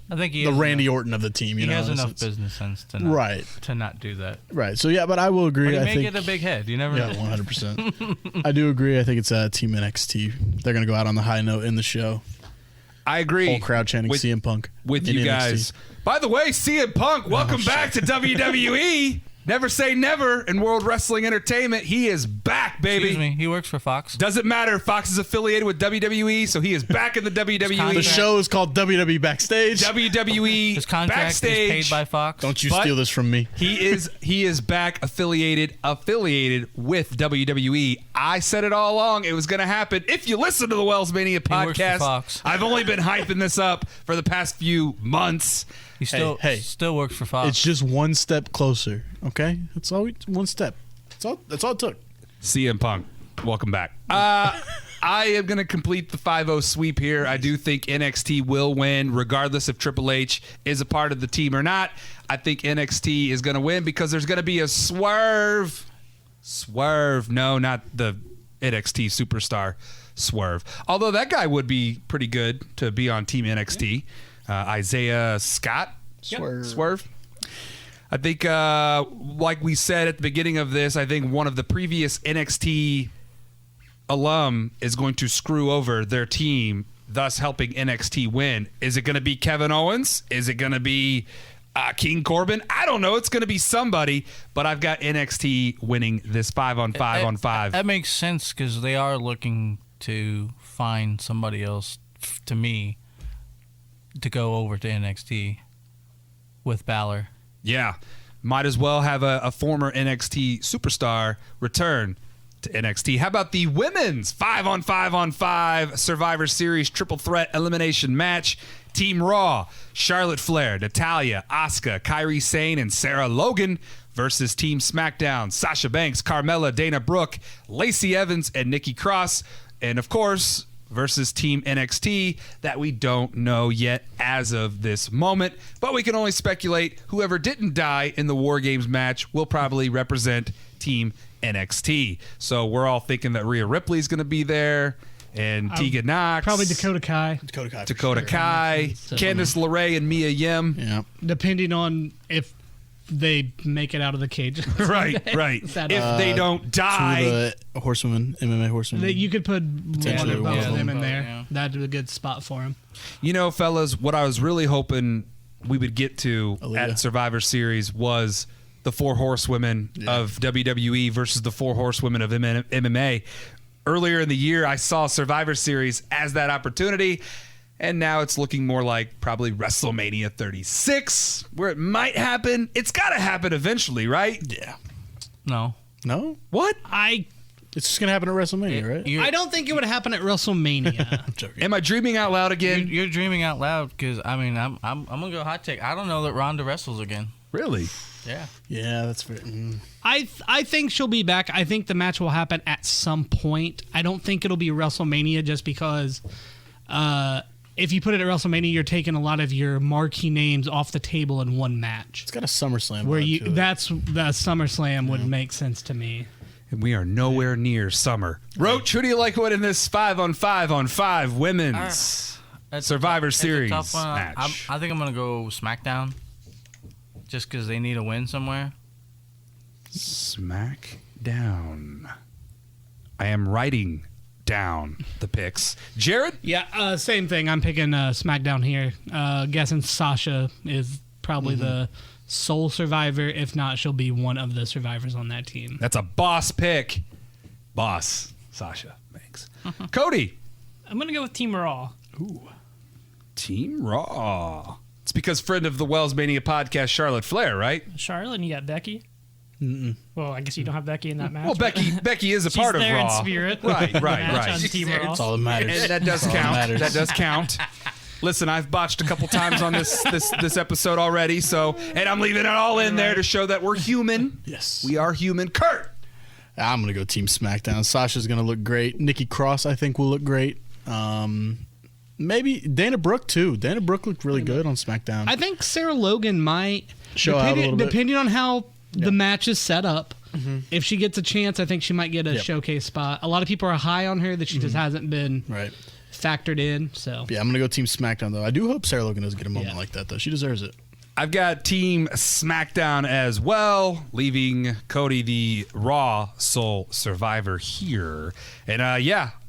Randy Orton of the team. He has enough business sense to not do that. Right. So, yeah, but I will agree. But he I may think get a big head. You never know. 100%. I do agree. I think it's Team NXT. They're going to go out on the high note in the show. I agree. Whole crowd chanting CM Punk. With you guys. By the way, CM Punk, welcome back to WWE. Never say never in World Wrestling Entertainment. He is back, baby. Excuse me. He works for Fox. Doesn't matter. Fox is affiliated with WWE, so he is back in the WWE. The show is called WWE Backstage. WWE His contract Backstage. is paid by Fox. Don't you steal this from me. He is back affiliated with WWE. I said it all along. It was going to happen. If you listen to the WellsMania He works for podcast, Fox. I've only been hyping this up for the past few months. He still works for Fox. It's just one step closer, okay? That's all. One step. That's all it took. CM Punk, welcome back. I am going to complete the 5-0 sweep here. I do think NXT will win, regardless if Triple H is a part of the team or not. I think NXT is going to win because there's going to be a swerve. Swerve. No, not the NXT superstar Swerve. Although that guy would be pretty good to be on Team NXT. Isaiah Scott. Swerve. I think, like we said at the beginning of this, I think one of the previous NXT alum is going to screw over their team, thus helping NXT win. Is it going to be Kevin Owens? Is it going to be King Corbin? I don't know. It's going to be somebody, but I've got NXT winning this 5-on-5-on-5. That makes sense because they are looking to find somebody else, to me, to go over to NXT with Balor. Yeah. Might as well have a former NXT superstar return to NXT. How about the women's 5-on-5-on-5 Survivor Series triple threat elimination match? Team Raw, Charlotte Flair, Natalya, Asuka, Kairi Sane, and Sarah Logan versus Team SmackDown, Sasha Banks, Carmella, Dana Brooke, Lacey Evans, and Nikki Cross. And, of course, versus Team NXT that we don't know yet as of this moment. But we can only speculate whoever didn't die in the War Games match will probably represent Team NXT. So we're all thinking that Rhea Ripley's going to be there and Tegan Knox. Probably Dakota Kai. Dakota Kai. Candice LeRae and Mia Yim. Yeah. Depending on if they make it out of the cage. Right. If they don't die. Two of the horsewomen, MMA horsewomen. You could put one or both of them in there. Yeah. That'd be a good spot for him. You know, fellas, what I was really hoping we would get to at Survivor Series was the four horsewomen of WWE versus the four horsewomen of MMA. Earlier in the year, I saw Survivor Series as that opportunity, and now it's looking more like probably WrestleMania 36, where it might happen. It's got to happen eventually, right? Yeah. No. What? It's just going to happen at WrestleMania, right? I don't think it would happen at WrestleMania. I'm joking. Am I dreaming out loud again? You're dreaming out loud because I'm gonna go hot take. I don't know that Ronda wrestles again. Really? Yeah. Yeah, that's fair. I think she'll be back. I think the match will happen at some point. I don't think it'll be WrestleMania just because if you put it at WrestleMania, you're taking a lot of your marquee names off the table in one match. It's got a SummerSlam Where vibe to it. that's the SummerSlam would make sense to me. And we are nowhere near summer. Roach, who do you like winning this 5-on-5-on-5 women's Survivor Series It's a tough one. match? I think I'm gonna go SmackDown, just because they need a win somewhere. SmackDown. I am writing down the picks. Jared? Yeah, same thing. I'm picking SmackDown here. Guessing Sasha is probably the sole survivor. If not, she'll be one of the survivors on that team. That's a boss pick. Boss. Sasha Banks. Cody? I'm going to go with Team Raw. Team Raw. It's because friend of the WellsMania podcast, Charlotte Flair, right? Charlotte, and you got Becky. Well, I guess you don't have Becky in that match. Well, Becky is a She's part of there Raw. in spirit. Right. On Team Raw. That's all that matters. And that does That's all count. matters. That does count. Listen, I've botched a couple times on this episode already, and I'm leaving it all in there to show that we're human. Yes. We are human. Kurt. I'm going to go Team SmackDown. Sasha's going to look great. Nikki Cross, I think, will look great. Maybe Dana Brooke too. Dana Brooke looked really good on SmackDown. I think Sarah Logan might Show out a little bit. depending on how the match is set up. If she gets a chance, I think she might get a showcase spot. A lot of people are high on her that she just hasn't been factored in. So yeah, I'm gonna go Team SmackDown though. I do hope Sarah Logan does get a moment like that though. She deserves it. I've got Team SmackDown as well, leaving Cody the Raw sole survivor here. And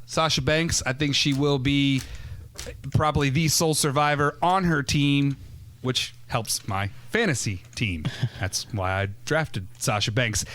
Sasha Banks, I think she will be probably the sole survivor on her team, which helps my fantasy team. That's why I drafted Sasha Banks.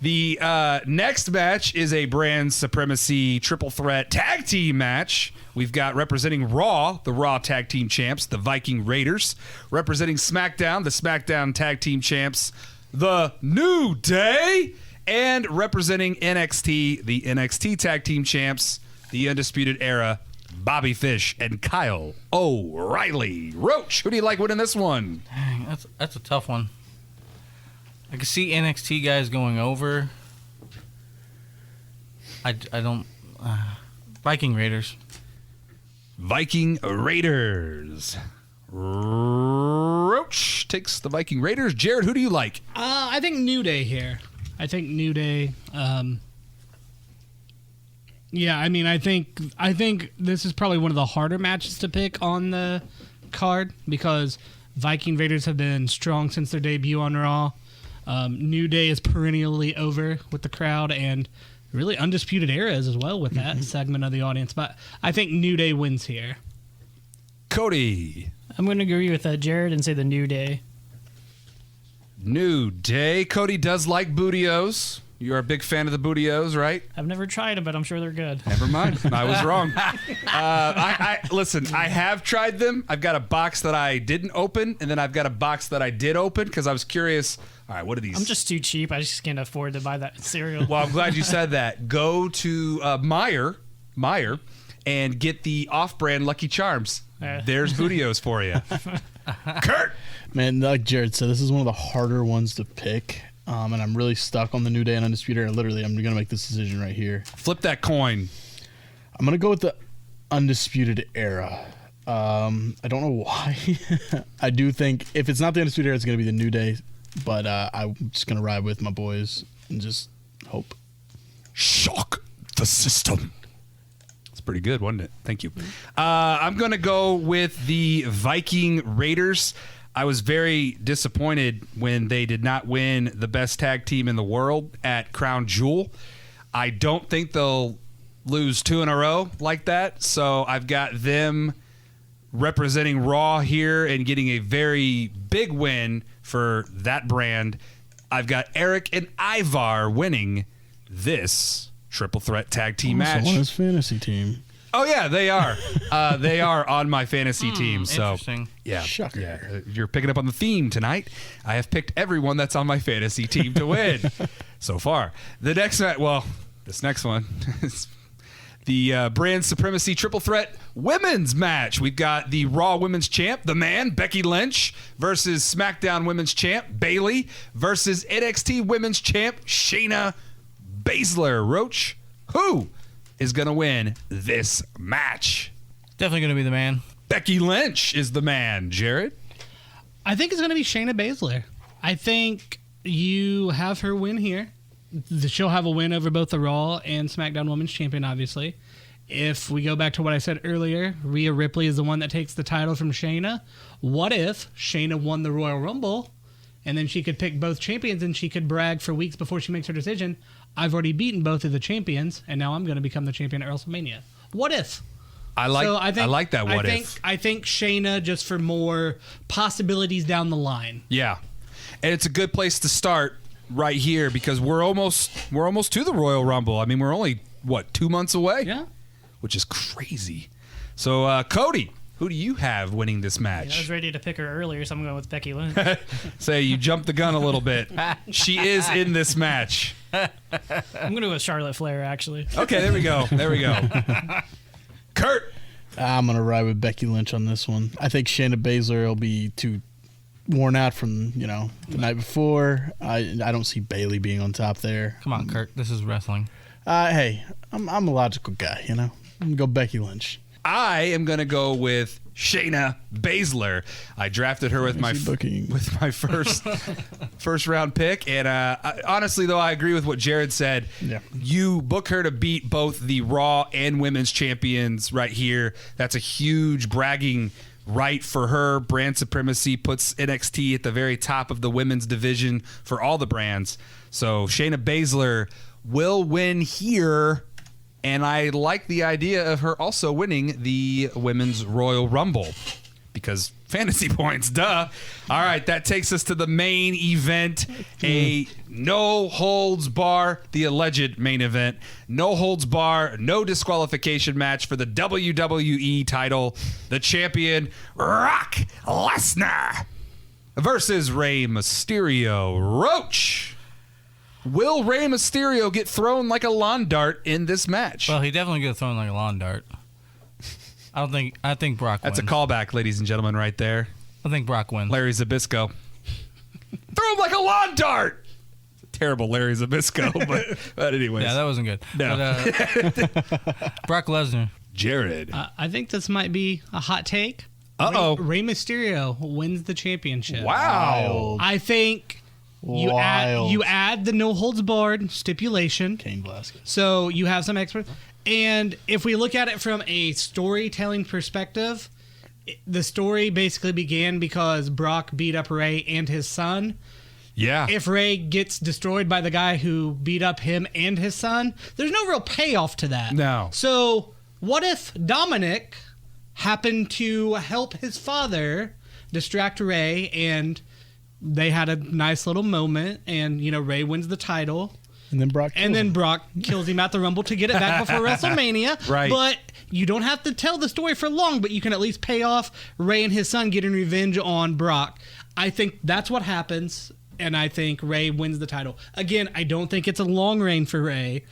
The next match is a brand supremacy triple threat tag team match. We've got representing Raw, the Raw tag team champs, the Viking Raiders. Representing SmackDown, the SmackDown tag team champs, the New Day. And representing NXT, the NXT tag team champs, the Undisputed Era, Bobby Fish and Kyle O'Reilly. Roach, who do you like winning this one? Dang, that's a tough one. I can see NXT guys going over. I don't. Viking Raiders. Viking Raiders. Roach takes the Viking Raiders. Jared, who do you like? I think New Day here. I think New Day. Yeah, I mean, I think this is probably one of the harder matches to pick on the card because Viking Raiders have been strong since their debut on Raw. New Day is perennially over with the crowd, and really Undisputed Era is as well with that segment of the audience. But I think New Day wins here. Cody. I'm going to agree with Jared and say the New Day. New Day. Cody does like Bootios. You're a big fan of the Bootios, right? I've never tried them, but I'm sure they're good. Never mind. I was wrong. Listen, I have tried them. I've got a box that I didn't open, and then I've got a box that I did open because I was curious. All right, what are these? I'm just too cheap. I just can't afford to buy that cereal. Well, I'm glad you said that. Go to Meyer, and get the off-brand Lucky Charms. There's Bootios for you. Kurt! Man, like Jared said, this is one of the harder ones to pick. And I'm really stuck on the New Day and Undisputed Era. Literally, I'm going to make this decision right here. Flip that coin. I'm going to go with the Undisputed Era. I don't know why. I do think if it's not the Undisputed Era, it's going to be the New Day. But I'm just going to ride with my boys and just hope. Shock the system. It's pretty good, wasn't it? Thank you. I'm going to go with the Viking Raiders. I was very disappointed when they did not win the best tag team in the world at Crown Jewel. I don't think they'll lose 2 in a row like that, so I've got them representing Raw here and getting a very big win for that brand. I've got Eric and Ivar winning this triple threat tag team match. On his fantasy team. Oh yeah, they are. They are on my fantasy team. So Interesting. yeah, Shocker. yeah, you're picking up on the theme tonight. I have picked everyone that's on my fantasy team to win so far. The next this next one is the brand supremacy triple threat women's match. We've got the Raw Women's Champ, the Man, Becky Lynch, versus SmackDown Women's Champ, Bayley, versus NXT Women's Champ, Shayna Baszler. Roach, who is going to win this match? Definitely going to be the Man. Becky Lynch is the Man. Jared? I think it's going to be Shayna Baszler. I think you have her win here. She'll have a win over both the Raw and SmackDown Women's Champion, obviously. If we go back to what I said earlier, Rhea Ripley is the one that takes the title from Shayna. What if Shayna won the Royal Rumble, and then she could pick both champions and she could brag for weeks before she makes her decision, I've already beaten both of the champions, and now I'm going to become the champion at WrestleMania. What if? I like that what if. I think Shayna just for more possibilities down the line. Yeah. And it's a good place to start right here because we're almost to the Royal Rumble. I mean, we're only 2 months away? Yeah. Which is crazy. So, Cody, who do you have winning this match? Yeah, I was ready to pick her earlier, so I'm going with Becky Lynch. Say you jumped the gun a little bit. She is in this match. I'm going to go with Charlotte Flair, actually. Okay, there we go. Kurt. I'm going to ride with Becky Lynch on this one. I think Shayna Baszler will be too worn out from, the night before. I don't see Bayley being on top there. Come on, Kurt. This is wrestling. Hey, I'm a logical guy, I'm going to go Becky Lynch. I am going to go with Shayna Baszler. I drafted her with my first round pick, and honestly, though, I agree with what Jared said. Yeah. You book her to beat both the Raw and Women's champions right here. That's a huge bragging right for her. Brand supremacy puts NXT at the very top of the women's division for all the brands. So Shayna Baszler will win here. And I like the idea of her also winning the Women's Royal Rumble because fantasy points, duh. All right, that takes us to the main event, a no-holds-bar, the alleged main event, no-holds-bar, no disqualification match for the WWE title. The champion, Brock Lesnar, versus Rey Mysterio. Roach. Will Rey Mysterio get thrown like a lawn dart in this match? Well, he definitely gets thrown like a lawn dart. I think Brock That's wins. a callback, ladies and gentlemen, right there. I think Brock wins. Larry Zbyszko. Throw him like a lawn dart! Terrible Larry Zbyszko, but anyways. Yeah, that wasn't good. No. But, Brock Lesnar. Jared. I think this might be a hot take. Uh-oh. Rey Mysterio wins the championship. Wow. I think you add the no holds barred stipulation. Cain Velasquez. So you have some experts. And if we look at it from a storytelling perspective, the story basically began because Brock beat up Rey and his son. Yeah. If Rey gets destroyed by the guy who beat up him and his son, there's no real payoff to that. No. So what if Dominic happened to help his father distract Rey, and they had a nice little moment, and Rey wins the title. And then Brock kills him at the Rumble to get it back before WrestleMania. Right. But you don't have to tell the story for long, but you can at least pay off Rey and his son getting revenge on Brock. I think that's what happens, and I think Rey wins the title. Again, I don't think it's a long reign for Rey,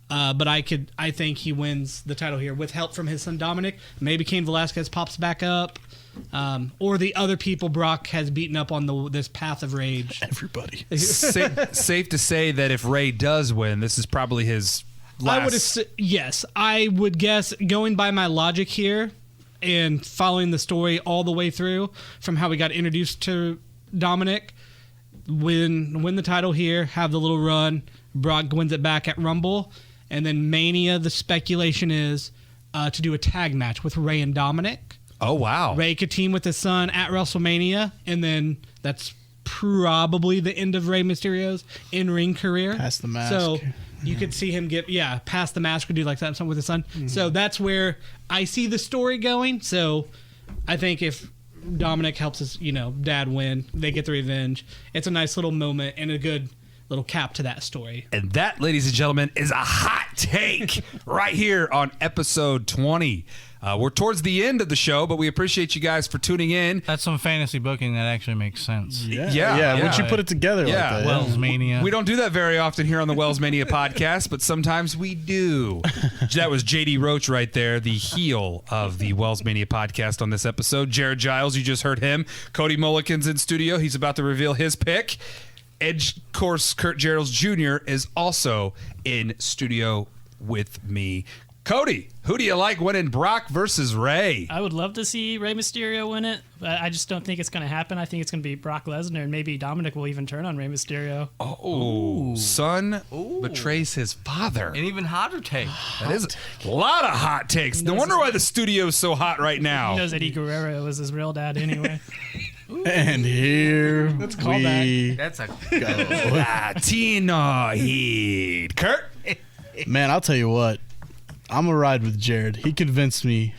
but I think he wins the title here with help from his son Dominic. Maybe Cain Velasquez pops back up. Or the other people Brock has beaten up on this path of rage. Everybody. Safe to say that if Rey does win, this is probably his last. Yes, I would guess, going by my logic here and following the story all the way through from how we got introduced to Dominic, win the title here, have the little run, Brock wins it back at Rumble, and then Mania, the speculation is to do a tag match with Rey and Dominic. Oh, wow. Rey could team with his son at WrestleMania, and then that's probably the end of Rey Mysterio's in-ring career. Past the mask. So you could see him past the mask, or do like something with his son. Mm-hmm. So that's where I see the story going. So I think if Dominic helps his, dad win, they get the revenge. It's a nice little moment and a good little cap to that story. And that, ladies and gentlemen, is a hot take right here on episode 20. We're towards the end of the show, but we appreciate you guys for tuning in. That's some fantasy booking that actually makes sense. Yeah. Once you put it together like that. WellsMania. We don't do that very often here on the WellsMania podcast, but sometimes we do. That was JD Roach right there, the heel of the WellsMania podcast on this episode. Jared Giles, you just heard him. Cody Mullikin's in studio. He's about to reveal his pick. Edge course Kurt Gearlds Jr. is also in studio with me. Cody, who do you like winning Brock versus Rey? I would love to see Rey Mysterio win it, but I just don't think it's going to happen. I think it's going to be Brock Lesnar, and maybe Dominic will even turn on Rey Mysterio. Son betrays his father. An even hotter take. That is a lot of hot takes. No wonder why the studio's so hot right now. He knows Eddie Guerrero was his real dad anyway. And here Let's call back. That's a Tinie. Kurt? Man, I'll tell you what. I'm gonna ride with Jared. He convinced me.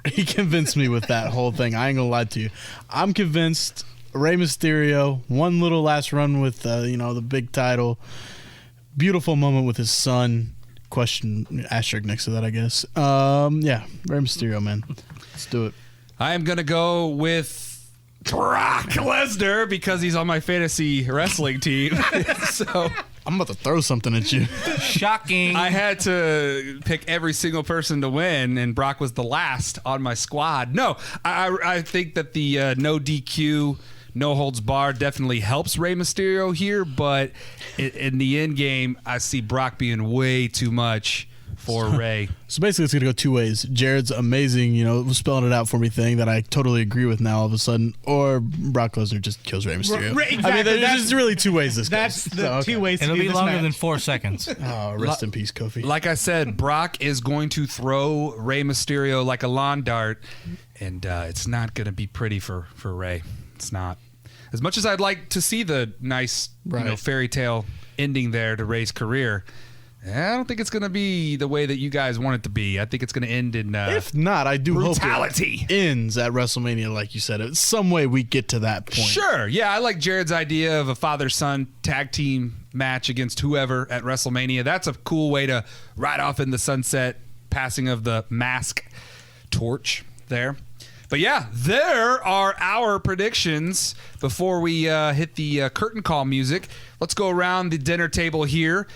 He convinced me with that whole thing. I ain't gonna lie to you. I'm convinced. Rey Mysterio, one little last run with the big title. Beautiful moment with his son. Question asterisk next to that, I guess. Rey Mysterio, man. Let's do it. I am gonna go with Brock Lesnar because he's on my fantasy wrestling team. So I'm about to throw something at you. shocking. I had to pick every single person to win, and Brock was the last on my squad. No, I think that the no DQ, no holds barred definitely helps Rey Mysterio here, but in the end game, I see Brock being way too much for Ray. So basically, it's going to go two ways. Jared's amazing, spelling it out for me thing that I totally agree with now all of a sudden, or Brock Lesnar just kills Rey Mysterio. Exactly. I mean, there's just really two ways this That's goes. the two ways to It'll do be this longer match. than 4 seconds. Oh, rest in peace, Kofi. Like I said, Brock is going to throw Rey Mysterio like a lawn dart, and it's not going to be pretty for Rey. It's not. As much as I'd like to see the nice fairy tale ending there to Rey's career, I don't think it's going to be the way that you guys want it to be. I think it's going to end in if not, I do brutality. hope it ends at WrestleMania, like you said. It's some way we get to that point. Sure. Yeah, I like Jared's idea of a father-son tag team match against whoever at WrestleMania. That's a cool way to ride off in the sunset, passing of the mask torch there. But yeah, there are our predictions before we hit the curtain call music. Let's go around the dinner table here.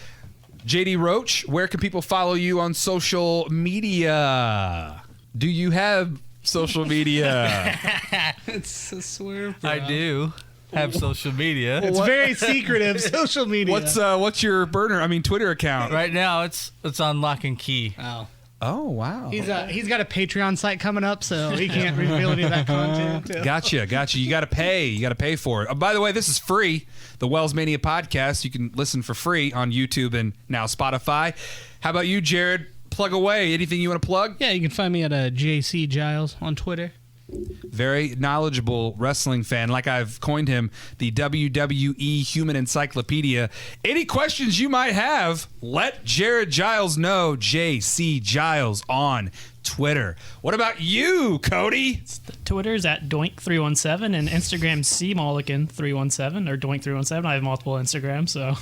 JD Roach, where can people follow you on social media? Do you have social media? It's a swerve, bro. I do have social media. It's very secretive social media. What's your Twitter account? Right now, it's on lock and key. Oh, wow. He's got a Patreon site coming up, so he can't reveal any of that content. Gotcha. You got to pay. You got to pay for it. By the way, this is free. The WellsMania podcast. You can listen for free on YouTube and now Spotify. How about you, Jared? Plug away. Anything you want to plug? Yeah, you can find me at JC Giles on Twitter. Very knowledgeable wrestling fan, like I've coined him, the WWE Human Encyclopedia. Any questions you might have, let Jared Giles know. JC Giles on Twitter. What about you, Cody? Twitter's at Doink317 and Instagram CMullikin317 or Doink317. I have multiple Instagrams, so.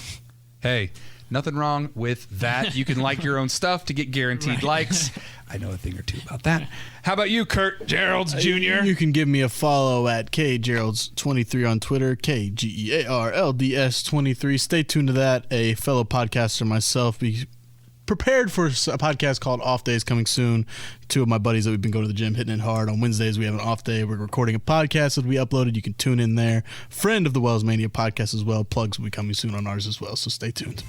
Hey, nothing wrong with that. You can like your own stuff to get guaranteed likes. I know a thing or two about that. How about you, Kurt Gearlds Jr.? You can give me a follow at KGearlds23 on Twitter, KGEARLDS23. Stay tuned to that. A fellow podcaster myself. Be prepared for a podcast called Off Days coming soon. Two of my buddies that we've been going to the gym hitting it hard. On Wednesdays, we have an off day. We're recording a podcast that we uploaded. You can tune in there. Friend of the WellsMania podcast as well. Plugs will be coming soon on ours as well, so stay tuned.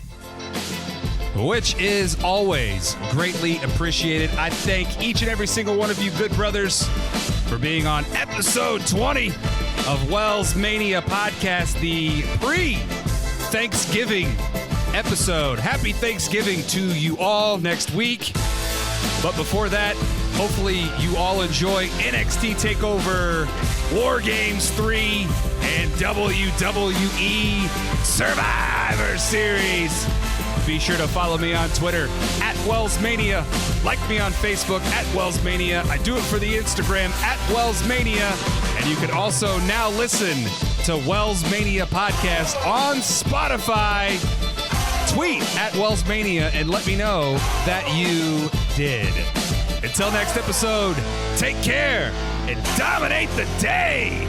Which is always greatly appreciated. I thank each and every single one of you good brothers for being on episode 20 of WellsMania podcast, the pre-Thanksgiving episode. Happy Thanksgiving to you all next week. But before that, hopefully you all enjoy NXT TakeOver, War Games 3, and WWE Survivor Series. Be sure to follow me on Twitter at WellsMania. Like me on Facebook at WellsMania. I do it for the Instagram at WellsMania. And you can also now listen to WellsMania Podcast on Spotify. Tweet at WellsMania and let me know that you did. Until next episode, take care and dominate the day.